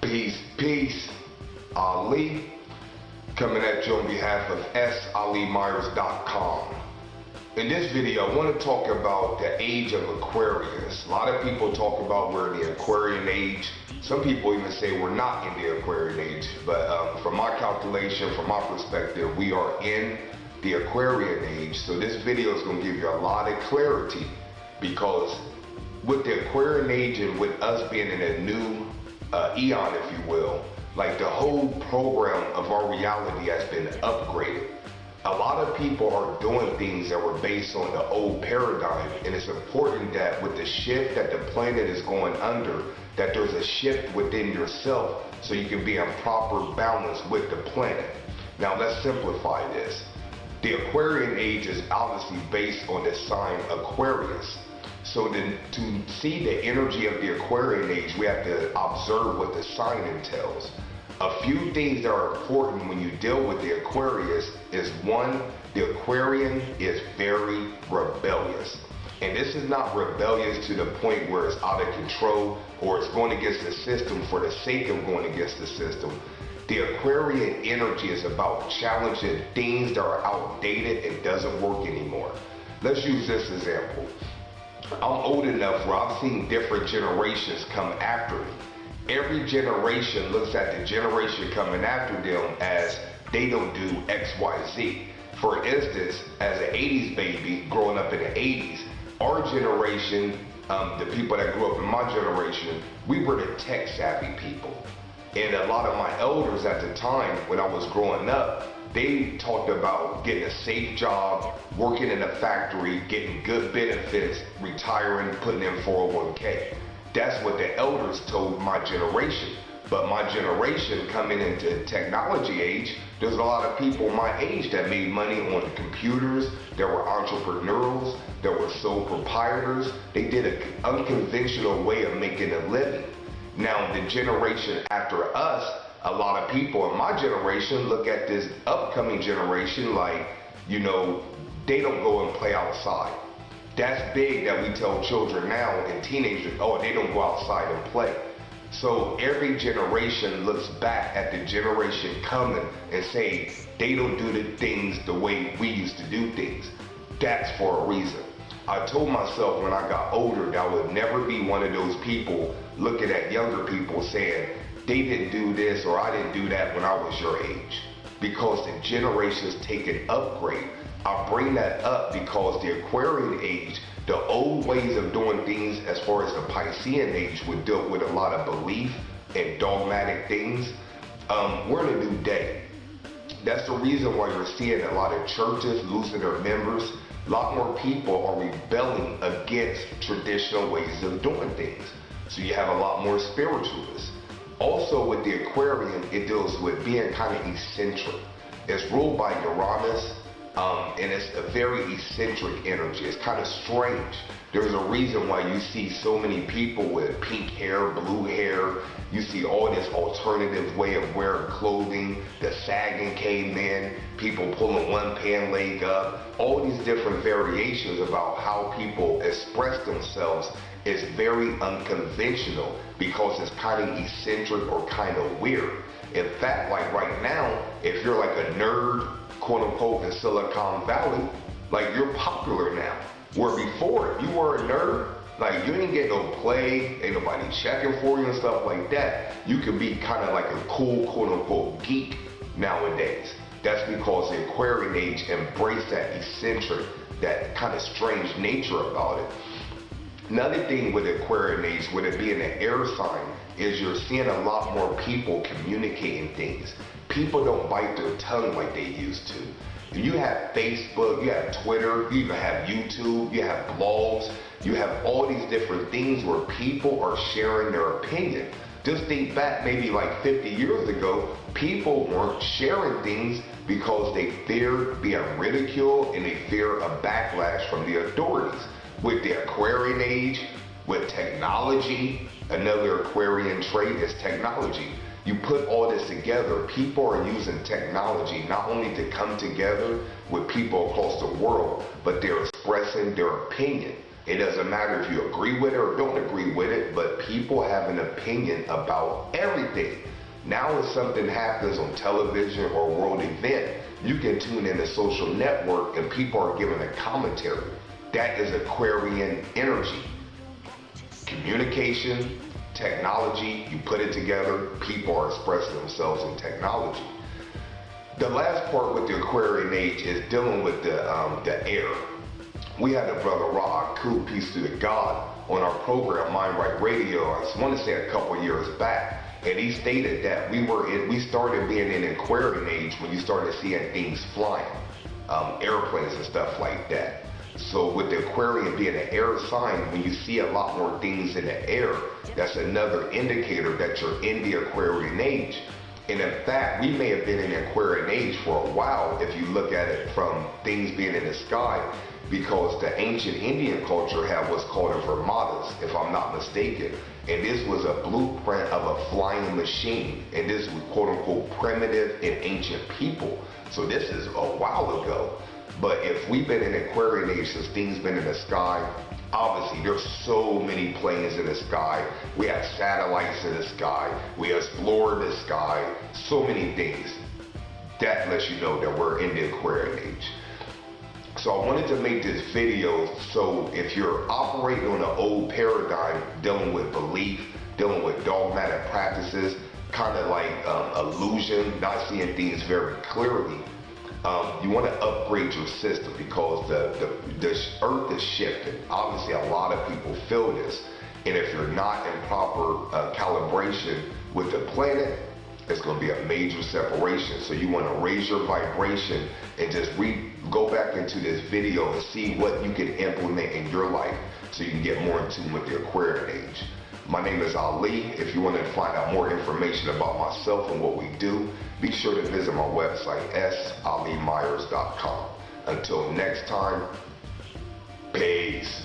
Peace. Ali, coming at you on behalf of SAliMyers.com. In this video, I want to talk about the Age of Aquarius. A lot of people talk about we're in the Aquarian Age. Some people even say we're not in the Aquarian Age. But from my calculation, from my perspective, we are in the Aquarian Age. So this video is going to give you a lot of clarity, because with the Aquarian Age and with us being in a new eon, if you will, like the whole program of our reality has been upgraded. A lot of people are doing things that were based on the old paradigm, and it's important that with the shift that the planet is going under, that there's a shift within yourself so you can be in proper balance with the planet. Now let's simplify this. The Aquarian Age is obviously based on the sign Aquarius. So to see the energy of the Aquarian Age, we have to observe what the sign entails. A few things that are important when you deal with the Aquarius is, one, the Aquarian is very rebellious. And this is not rebellious to the point where it's out of control or it's going against the system for the sake of going against the system. The Aquarian energy is about challenging things that are outdated and doesn't work anymore. Let's use this example. I'm old enough where I've seen different generations come after me. Every generation looks at the generation coming after them as they don't do X, Y, Z. For instance, as an 80s baby growing up in the 80s, our generation, the people that grew up in my generation, we were the tech savvy people. And a lot of my elders at the time when I was growing up, they talked about getting a safe job, working in a factory, getting good benefits, retiring, putting in 401k. That's what the elders told my generation. But my generation coming into technology age, there's a lot of people my age that made money on computers, that were entrepreneurs, that were sole proprietors. They did an unconventional way of making a living. Now the generation after us, a lot of people in my generation look at this upcoming generation like, you know, they don't go and play outside. That's big that we tell children now and teenagers, oh, they don't go outside and play. So every generation looks back at the generation coming and say, they don't do the things the way we used to do things. That's for a reason. I told myself when I got older that I would never be one of those people looking at younger people saying, they didn't do this or I didn't do that when I was your age. Because the generations take an upgrade. I bring that up because the Aquarian Age, the old ways of doing things as far as the Piscean Age would deal with a lot of belief and dogmatic things. We're in a new day. That's the reason why you're seeing a lot of churches losing their members. A lot more people are rebelling against traditional ways of doing things. So you have a lot more spiritualists. Also with the Aquarian, it deals with being kind of eccentric. It's ruled by Uranus, and it's a very eccentric energy. It's kind of strange. There's a reason why you see so many people with pink hair, blue hair. You see all this alternative way of wearing clothing. The sagging came in, people pulling one pant leg up. All these different variations about how people express themselves is very unconventional because it's kind of eccentric or kind of weird. In fact, like right now, if you're like a nerd, quote unquote, in Silicon Valley, like you're popular now. Where before, you were a nerd, like you didn't get no play, ain't nobody checking for you and stuff like that. You could be kind of like a cool, quote unquote, geek nowadays. That's because the Aquarian Age embraced that eccentric, that kind of strange nature about it. Another thing with the Aquarian Age, with it being an air sign, is you're seeing a lot more people communicating things. People don't bite their tongue like they used to. You have Facebook, you have Twitter, you even have YouTube, you have blogs, you have all these different things where people are sharing their opinion. Just think back maybe like 50 years ago, people weren't sharing things because they feared being ridiculed and they fear a backlash from the authorities. With the Aquarian Age, with technology, another Aquarian trait is technology. You put all this together, people are using technology not only to come together with people across the world, but they're expressing their opinion. It doesn't matter if you agree with it or don't agree with it, but people have an opinion about everything. Now if something happens on television or a world event, you can tune in a social network and people are giving a commentary. That is Aquarian energy. Communication, technology, you put it together, people are expressing themselves in technology. The last part with the Aquarian Age is dealing with the air. We had a brother Ra'aku, peace to the God, on our program Mind Right Radio, I want to say a couple years back, and he stated that we started being in the Aquarian Age when you started seeing things flying, airplanes and stuff like that. So with the Aquarian being an air sign, when you see a lot more things in the air, that's another indicator that you're in the Aquarian Age. And in fact, we may have been in the Aquarian Age for a while if you look at it from things being in the sky, because the ancient Indian culture had what's called a Vermatas, if I'm not mistaken. And this was a blueprint of a flying machine. And this was quote unquote primitive and ancient people. So this is a while ago. But if we've been in the Aquarian Age since things been in the sky, obviously there's so many planes in the sky. We have satellites in the sky. We explore the sky. So many things. That lets you know that we're in the Aquarian Age. So I wanted to make this video so if you're operating on an old paradigm, dealing with belief, dealing with dogmatic practices, kind of like illusion, not seeing things very clearly, you want to upgrade your system, because the earth is shifting. Obviously a lot of people feel this, and if you're not in proper calibration with the planet, it's going to be a major separation. So you want to raise your vibration and just go back into this video and see what you can implement in your life so you can get more in tune with the Aquarian Age. My name is Ali. If you want to find out more information about myself and what we do, be sure to visit my website, salimyers.com. Until next time, peace.